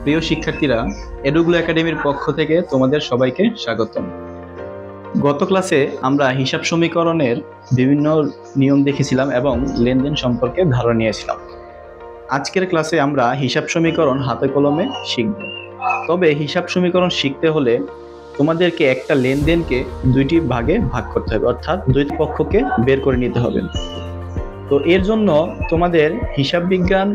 প্রিয় শিক্ষার্থীরা, এডুগ্লো একাডেমির পক্ষ থেকে তোমাদের সবাইকে স্বাগতম। গত ক্লাসে আমরা হিসাব সমীকরণের বিভিন্ন নিয়ম দেখেছিলাম এবং লেনদেন সম্পর্কে ধারণা নিয়েছিলাম। আজকের ক্লাসে আমরা হিসাব সমীকরণ হাতে কলমে শিখব। তবে হিসাব সমীকরণ শিখতে হলে তোমাদেরকে একটা লেনদেনকে দুইটি ভাগে ভাগ করতে হবে, অর্থাৎ দুই পক্ষকে বের করে নিতে হবে। তো এর জন্য তোমাদের হিসাব বিজ্ঞান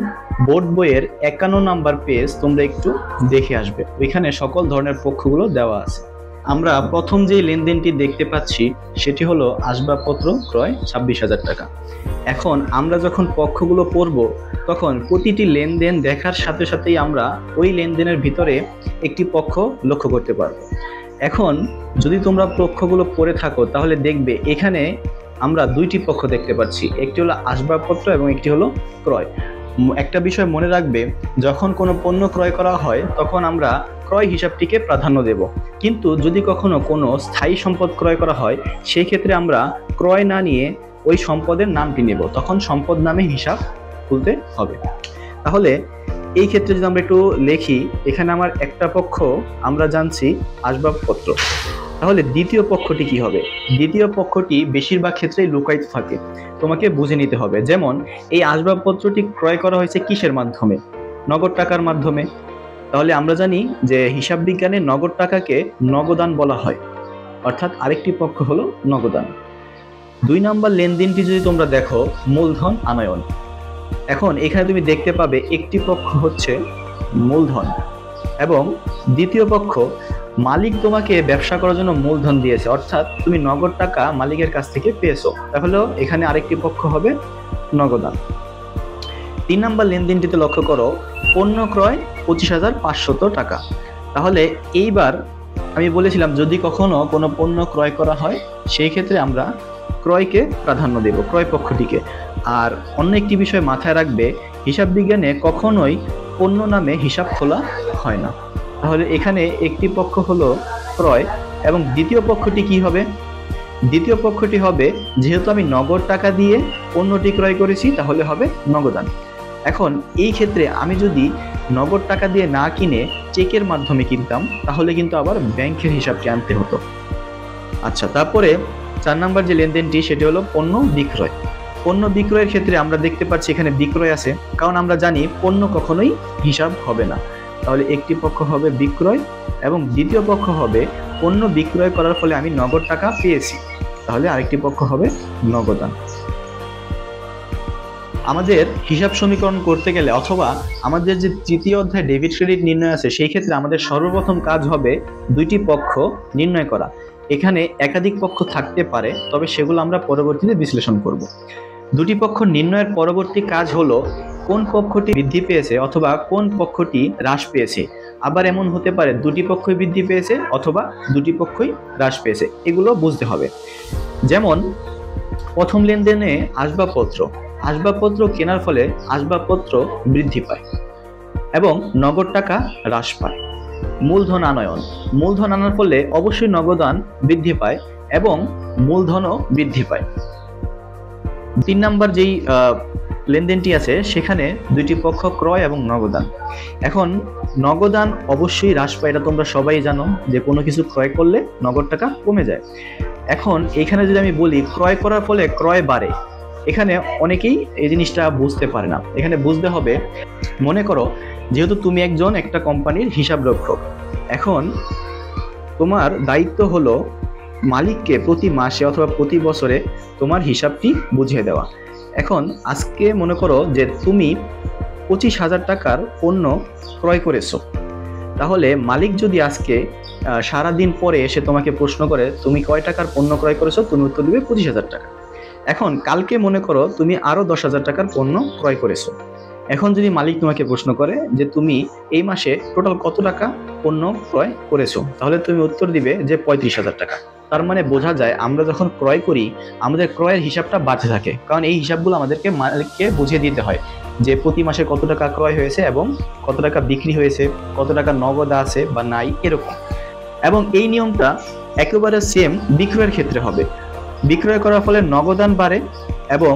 বোর্ড বইয়ের 51 নাম্বার পেজ তোমরা একটু দেখে আসবে। ওইখানে সকল ধরনের পক্ষগুলো দেওয়া আছে। আমরা প্রথম যে লেনদেনটি দেখতে পাচ্ছি সেটি হলো আসবাবপত্র ক্রয় 26,000 টাকা। এখন আমরা যখন পক্ষগুলো পড়ব তখন প্রতিটি লেনদেন দেখার সাথে সাথেই আমরা ওই লেনদেনের ভিতরে একটি পক্ষ লক্ষ্য করতে পারব। এখন যদি তোমরা পক্ষগুলো পড়ে থাকো তাহলে দেখবে এখানে আমরা দুইটি পক্ষ দেখতে পাচ্ছি, একটি হলো আসবাবপত্র এবং একটি হলো ক্রয়। একটা বিষয় মনে রাখবে, যখন কোনো পণ্য ক্রয় করা হয় তখন আমরা ক্রয় হিসাবটিকে প্রাধান্য দেব, কিন্তু যদি কখনো কোনো স্থায়ী সম্পদ ক্রয় করা হয় সেই ক্ষেত্রে আমরা ক্রয় না নিয়ে ওই সম্পদের নামটি নেব, তখন সম্পদ নামে হিসাব খুলতে হবে। তাহলে এই ক্ষেত্রে যদি আমরা একটু লিখি, এখানে আমার একটা পক্ষ আমরা জানছি আসবাবপত্র, তাহলে দ্বিতীয় পক্ষটি কি হবে? দ্বিতীয় পক্ষটি বেশিরভাগ ক্ষেত্রেই লুকায়িত থাকে, তোমাকে বুঝে নিতে হবে। যেমন এই আসবাবপত্রটি ক্রয় করা হয়েছে কিসের মাধ্যমে? নগদ টাকার মাধ্যমে। তাহলে আমরা জানি যে হিসাব বিজ্ঞানে নগদ টাকাকে নগদান বলা হয়, অর্থাৎ আরেকটি পক্ষ হলো নগদান। 2 নম্বর লেনদেনটি যদি তোমরা দেখো, মূলধন আনয়ন। এখন এখানে তুমি দেখতে পাবে একটি পক্ষ হচ্ছে মূলধন এবং দ্বিতীয় পক্ষ মালিক তোমাকে ব্যবসা করার জন্য মূলধন দিয়েছে, অর্থাৎ তুমি নগদ টাকা মালিকের কাছ থেকে পেয়েছো, তাহলে এখানে আরেকটি পক্ষ হবে নগদান। 3 নম্বর লেনদেনটিতে লক্ষ্য করো, পণ্য ক্রয় 25,500 টাকা। তাহলে এইবার আমি বলেছিলাম যদি কখনো কোনো পণ্য ক্রয় করা হয় সেই ক্ষেত্রে আমরা ক্রয়কে প্রাধান্য দেব, ক্রয় পক্ষটিকে। আর অন্য একটি বিষয় মাথায় রাখবে, হিসাব বিজ্ঞানে কখনোই পণ্য নামে হিসাব খোলা হয় না। তাহলে এখানে একটি পক্ষ হলো ক্রয় এবং দ্বিতীয় পক্ষটি কি হবে? দ্বিতীয় পক্ষটি হবে, যেহেতু আমি নগদ টাকা দিয়ে পণ্যটি ক্রয় করেছি তাহলে হবে নগদান। এখন এই ক্ষেত্রে আমি যদি নগদ টাকা দিয়ে না কিনে চেকের মাধ্যমে কিনতাম তাহলে কিন্তু আবার ব্যাংকের হিসাবটি আনতে হতো। আচ্ছা, তারপরে 4 নম্বর যে লেনদেনটি সেটি হলো পণ্য বিক্রয়। পণ্য বিক্রয়ের ক্ষেত্রে আমরা দেখতে পাচ্ছি এখানে বিক্রয় আছে, কারণ আমরা জানি পণ্য কখনোই হিসাব হবে না। তাহলে একটি পক্ষ হবে বিক্রয় এবং দ্বিতীয় পক্ষ হবে পণ্য বিক্রয় করার ফলে আমি নগদ টাকা পেয়েছি, তাহলে আরেকটি পক্ষ হবে নগদান। আমাদের হিসাব সমীকরণ করতে গেলে অথবা আমাদের যে তৃতীয় অধ্যায় ডেবিট ক্রেডিট নির্ণয় আছে সেই ক্ষেত্রে আমাদের সর্বপ্রথম কাজ হবে দুইটি পক্ষ নির্ণয় করা। এখানে একাধিক পক্ষ থাকতে পারে, তবে সেগুলো আমরা পরবর্তীতে বিশ্লেষণ করব। দুটি পক্ষ নির্ণয়ের পরবর্তী কাজ হলো কোন পক্ষটি বৃদ্ধি পেয়েছে অথবা কোন পক্ষটি হ্রাস পেয়েছে। আবার এমন হতে পারে দুটি পক্ষই বৃদ্ধি পেয়েছে অথবা দুটি পক্ষই হ্রাস পেয়েছে, এগুলো বুঝতে হবে। যেমন প্রথম লেনদেনে আসবাবপত্র কেনার ফলে আসবাবপত্র বৃদ্ধি পায় এবং নগদ টাকা হ্রাস পায়। মূলধন আনার ফলে অবশ্যই নগদান বৃদ্ধি পায় এবং মূলধনও বৃদ্ধি পায়। 3 নম্বর যেই লেনদেনটি আছে সেখানে দুইটি পক্ষ ক্রয় এবং নগদান। এখন নগদান অবশ্যই হ্রাস পায়, এটা তোমরা সবাই জানো যে কোনো কিছু ক্রয় করলে নগদ টাকা কমে যায়। এখন এখানে যদি আমি বলি ক্রয় করার ফলে ক্রয় বাড়ে, এখানে অনেকেই এই জিনিসটা বুঝতে পারে না। এখানে বুঝতে হবে, মনে করো যেহেতু তুমি একটা কোম্পানির হিসাব রক্ষক, এখন তোমার দায়িত্ব হলো মালিককে প্রতি মাসে অথবা প্রতি বছরে তোমার হিসাবটি বুঝিয়ে দেওয়া। এখন আজকে মনে করো যে তুমি 25,000 টাকার পণ্য ক্রয় করেছো, তাহলে মালিক যদি আজকে সারাদিন পরে এসে তোমাকে প্রশ্ন করে তুমি কয় টাকার পণ্য ক্রয় করেছো, তুমি উত্তর দিবে 25,000 টাকা। এখন কালকে মনে করো তুমি আরো 10,000 টাকার পণ্য ক্রয় করেছো, এখন যদি মালিক তোমাকে প্রশ্ন করে যে তুমি এই মাসে টোটাল কত টাকা পণ্য ক্রয় করেছো, তাহলে তুমি উত্তর দিবে যে 35,000 টাকা। তার মানে বোঝা যায় আমরা যখন ক্রয় করি আমাদের ক্রয়ের হিসাবটা বাড়তে থাকে, কারণ এই হিসাবগুলো আমাদেরকে মালিককে বুঝিয়ে দিতে হয় যে প্রতি মাসে কত টাকা ক্রয় হয়েছে এবং কত টাকা বিক্রি হয়েছে, কত টাকা নগদ আছে বা নাই, এরকম। এবং এই নিয়মটা একেবারে সেম বিক্রয়ের ক্ষেত্রে হবে। বিক্রয় করার ফলে নগদান বাড়ে এবং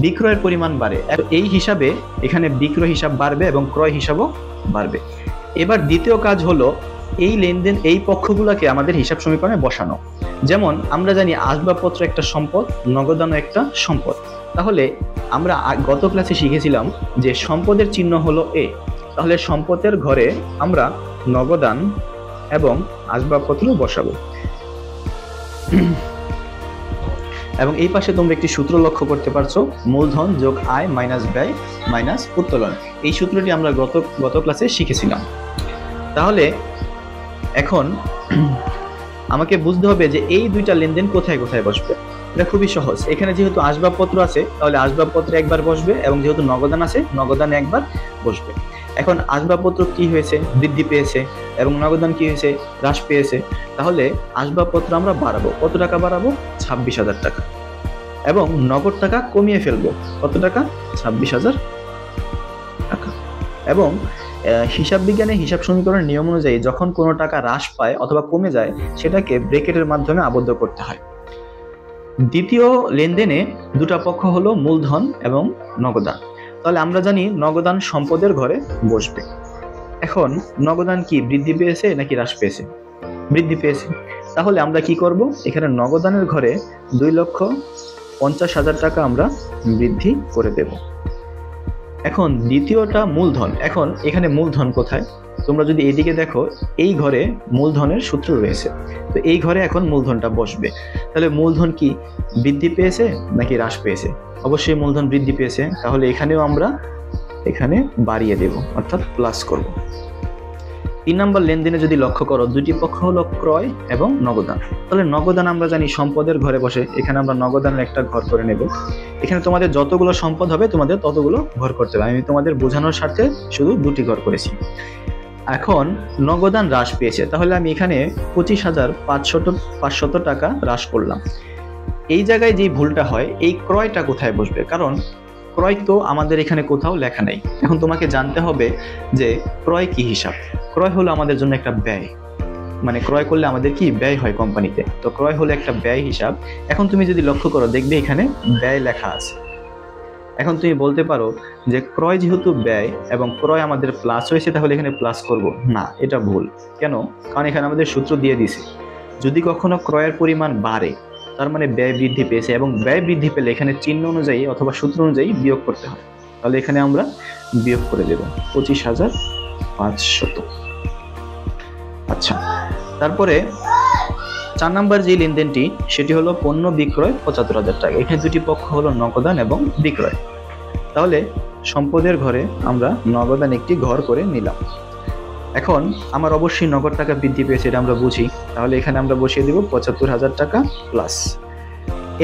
বিক্রয়ের পরিমাণ বাড়ে। এই হিসাবে এখানে বিক্রয় হিসাব বাড়বে এবং ক্রয় হিসাবও বাড়বে। এবার দ্বিতীয় কাজ হলো এই লেনদেন, এই পক্ষগুলোকে আমাদের হিসাব সমীকরণে বসানো। যেমন আমরা জানি আসবাবপত্র একটা সম্পদ, নগদানও একটা সম্পদ। তাহলে আমরা গত ক্লাসে শিখেছিলাম যে সম্পদের চিহ্ন হলো এ, তাহলে সম্পদের ঘরে আমরা নগদান এবং আসবাবপত্র বসাবো। এবং এই পাশে তোমরা একটি সূত্র লক্ষ্য করতে পারছো, মূলধন যোগ আয় মাইনাস ব্যয় মাইনাস উত্তোলন। এই সূত্রটি আমরা গত ক্লাসে শিখেছিলাম। তাহলে এখন আমাকে বুঝতে হবে যে এই দুইটা লেনদেন কোথায় কোথায় বসবে। এটা খুবই সহজ। এখানে যেহেতু আসবাবপত্র আছে তাহলে আসবাবপত্রে একবার বসবে, এবং যেহেতু নগদান আছে নগদানে একবার বসবে। এখন আসবাবপত্র কি হয়েছে? বৃদ্ধি পেয়েছে। এবং নগদান কি হয়েছে? হ্রাস পেয়েছে। তাহলে আসবাবপত্র আমরা বাড়াবো। কত টাকা বাড়াবো? 26,000 টাকা। এবং নগদ টাকা কমিয়ে ফেলবো। কত টাকা? 26,000 টাকা। এবং হিসাব বিজ্ঞানে হিসাব সমীকরণের নিয়ম অনুযায়ী যখন কোনো টাকা হ্রাস পায় অথবা কমে যায় সেটাকে ব্র্যাকেটের মাধ্যমে আবদ্ধ করতে হয়। দ্বিতীয় লেনদেনে দুটা পক্ষ হলো মূলধন এবং নগদান। তাহলে আমরা জানি নগদান সম্পদের ঘরে বসবে। এখন নগদান কি বৃদ্ধি পেয়েছে নাকি হ্রাস পেয়েছে? বৃদ্ধি পেয়েছে। তাহলে আমরা কি করব? এখানে নগদানের ঘরে 2,50,000 টাকা আমরা বৃদ্ধি করে দেব। এখন দ্বিতীয়টা মূলধন। এখন এখানে মূলধন কোথায়? তোমরা যদি এদিকে দেখো, এই ঘরে মূলধনের সূত্র রয়েছে। তো এই ঘরে এখন মূলধনটা বসবে। তাহলে মূলধন কি বৃদ্ধি পেয়েছে নাকি হ্রাস পেয়েছে? অবশ্যই মূলধন বৃদ্ধি পেয়েছে। তাহলে এখানেও আমরা এখানে বাড়িয়ে দেব, অর্থাৎ প্লাস করব। 3 নম্বর লেনদেনে যদি লক্ষ্য করো, দুটি পক্ষ হলো ক্রয় এবং নগদান। তাহলে নগদান আমরা জানি সম্পদের ঘরে বসে। এখানে আমরা নগদানের একটা ঘর করে নেব। এখানে তোমাদের যতগুলো সম্পদ হবে তোমাদের ততগুলো ঘর করতে হবে। আমি তোমাদের বোঝানোর স্বার্থে শুধু দুটি ঘর করেছি। এখন নগদান হ্রাস পেয়েছে, তাহলে আমি এখানে 25,500 টাকা হ্রাস করলাম। এই জায়গায় যে ভুলটা হয়, এই ক্রয়টা কোথায় বসবে? কারণ ক্রয় তো আমাদের এখানে কোথাও লেখা নাই। এখন তোমাকে জানতে হবে যে ক্রয় কি হিসাব। ক্রয় হলো আমাদের জন্য একটা ব্যয়, মানে ক্রয় করলে আমাদের কি ব্যয় হয় কোম্পানিতে। তো ক্রয় হলো একটা ব্যয় হিসাব। এখন তুমি যদি লক্ষ্য করো দেখবে এখানে ব্যয় লেখা আছে। এখন তুমি বলতে পারো যে ক্রয় যেহেতু ব্যয় এবং ক্রয় আমাদের প্লাস হয়েছে তাহলে এখানে প্লাস করব না, এটা ভুল। কেন? কারণ এখানে আমাদের সূত্র দিয়ে দিছে, যদি কখনো ক্রয়ের পরিমাণ বাড়ে তার মানে ব্যয় বৃদ্ধি পেয়েছে, এবং ব্যয় বৃদ্ধি পেলে এখানে চিহ্ন অনুযায়ী অথবা সূত্র অনুযায়ী বিয়োগ করতে হয়। তাহলে এখানে আমরা বিয়োগ করে দেব 25,500। আচ্ছা, তারপরে 4 নম্বর যে লেনদেনটি সেটি হলো পণ্য বিক্রয় 75,000 টাকা। এখানে দুটি পক্ষ হলো নগদান এবং বিক্রয়। তাহলে সম্পদের ঘরে আমরা নগদান একটি ঘর করে নিলাম। এখন আমার অবশ্যই নগদ টাকা বৃদ্ধি পেয়েছে, এটা আমরা বুঝি। তাহলে এখানে আমরা বসিয়ে দেব 75,000 টাকা প্লাস।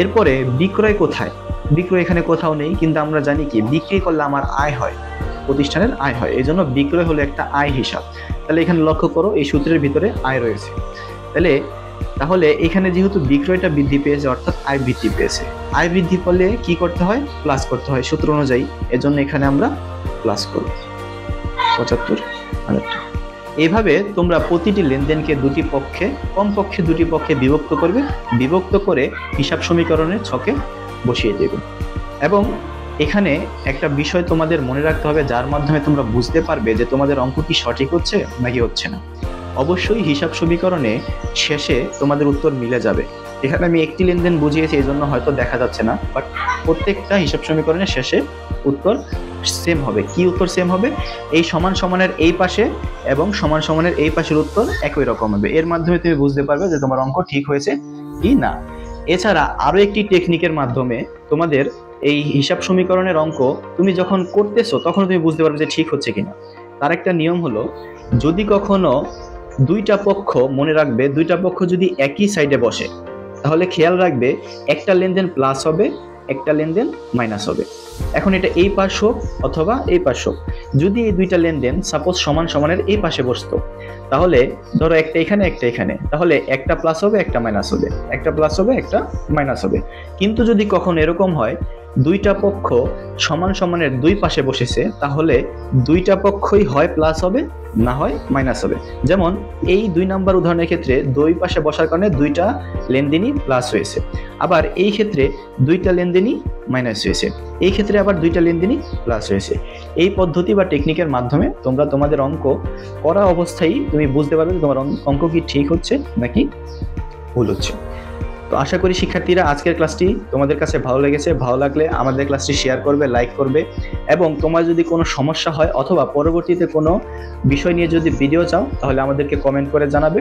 এরপরে বিক্রয় কোথায়? বিক্রয় এখানে কোথাও নেই, কিন্তু আমরা জানি কি বিক্রি করলে আমার আয় হয়, প্রতিষ্ঠানের আয় হয়। এই জন্য বিক্রয় হলো একটা আয় হিসাব। তাহলে এখানে লক্ষ্য করো এই সূত্রের ভিতরে আয় রয়েছে। তাহলে এখানে যেহেতু বিক্রয়টা বৃদ্ধি পেয়েছে অর্থাৎ আয় বৃদ্ধি পেয়েছে। আয় বৃদ্ধি পেলে কি করতে হয়? প্লাস করতে হয় সূত্র অনুযায়ী। এজন্য এখানে আমরা প্লাস করব 75,000 টাকা। এইভাবে তোমরা প্রতিটি লেনদেনকে দুটি পক্ষে, কমপক্ষে দুটি পক্ষে বিভক্ত করবে। বিভক্ত করে হিসাব সমীকরণের ছকে বসিয়ে দেবে। এবং এখানে একটা বিষয় তোমাদের মনে রাখতে হবে, যার মাধ্যমে তোমরা বুঝতে পারবে যে তোমাদের অঙ্ক কি সঠিক হচ্ছে নাকি হচ্ছে না। অবশ্যই হিসাব সমীকরণে শেষে তোমাদের উত্তর মিলে যাবে। এখানে আমি একটি লেনদেন বুঝিয়েছি, এই জন্য হয়তো দেখা যাচ্ছে না, বাট প্রত্যেকটা হিসাব সমীকরণের শেষে উত্তর সেম হবে। কি উত্তর সেম হবে? এই সমান সমানের এই পাশে এবং সমান সমানের এই পাশের উত্তর একই রকম হবে। এর মাধ্যমে তুমি বুঝতে পারবে যে তোমার অঙ্ক ঠিক হয়েছে কি না। এছাড়া আরো একটি টেকনিকের মাধ্যমে তোমাদের এই হিসাব সমীকরণের অঙ্ক তুমি যখন করতেছো তখন তুমি বুঝতে পারবে যে ঠিক হচ্ছে কিনা। তার একটা নিয়ম হলো, যদি কখনো দুইটা পক্ষ, মনে রাখবে দুইটা পক্ষ যদি একই সাইডে বসে তাহলে খেয়াল রাখবে একটা লেনদেন প্লাস হবে, একটা লেনদেন মাইনাস হবে। এখন এটা এই পাশ হোক অথবা এই পাশ হোক, যদি এই দুইটা লেনদেন সাপোজ সমান সমানের এই পাশে বসতো তাহলে ধরো একটা এখানে একটা এখানে, তাহলে একটা প্লাস হবে একটা মাইনাস হবে, একটা প্লাস হবে একটা মাইনাস হবে। কিন্তু যদি কখনো এরকম হয় দুইটা পক্ষ সমান সমানের দুই পাশে বসেছে তাহলে দুইটা পক্ষই হয় প্লাস হবে না হয় মাইনাস হবে। যেমন এই 2 নম্বর উদাহরণের ক্ষেত্রে দুই পাশে বসার কারণে দুইটা লেনদেনই প্লাস হয়েছে, আবার এই ক্ষেত্রে দুইটা লেনদেনই মাইনাস হয়েছে, এই ক্ষেত্রে আবার দুইটা লেনদেনই প্লাস হয়েছে। এই পদ্ধতি বা টেকনিকের মাধ্যমে তোমরা তোমাদের অঙ্ক করা অবস্থায় তুমি বুঝতে পারবে যে তোমার অঙ্ক কি ঠিক হচ্ছে নাকি ভুল হচ্ছে। তো আশা করি শিক্ষার্থীরা আজকের ক্লাসটি তোমাদের কাছে ভালো লেগেছে। ভালো লাগলে আমাদের ক্লাসটি শেয়ার করবে, লাইক করবে, এবং তোমার যদি কোনো সমস্যা হয় অথবা পরবর্তীতে কোনো বিষয় নিয়ে যদি ভিডিও চাও তাহলে আমাদেরকে কমেন্ট করে জানাবে।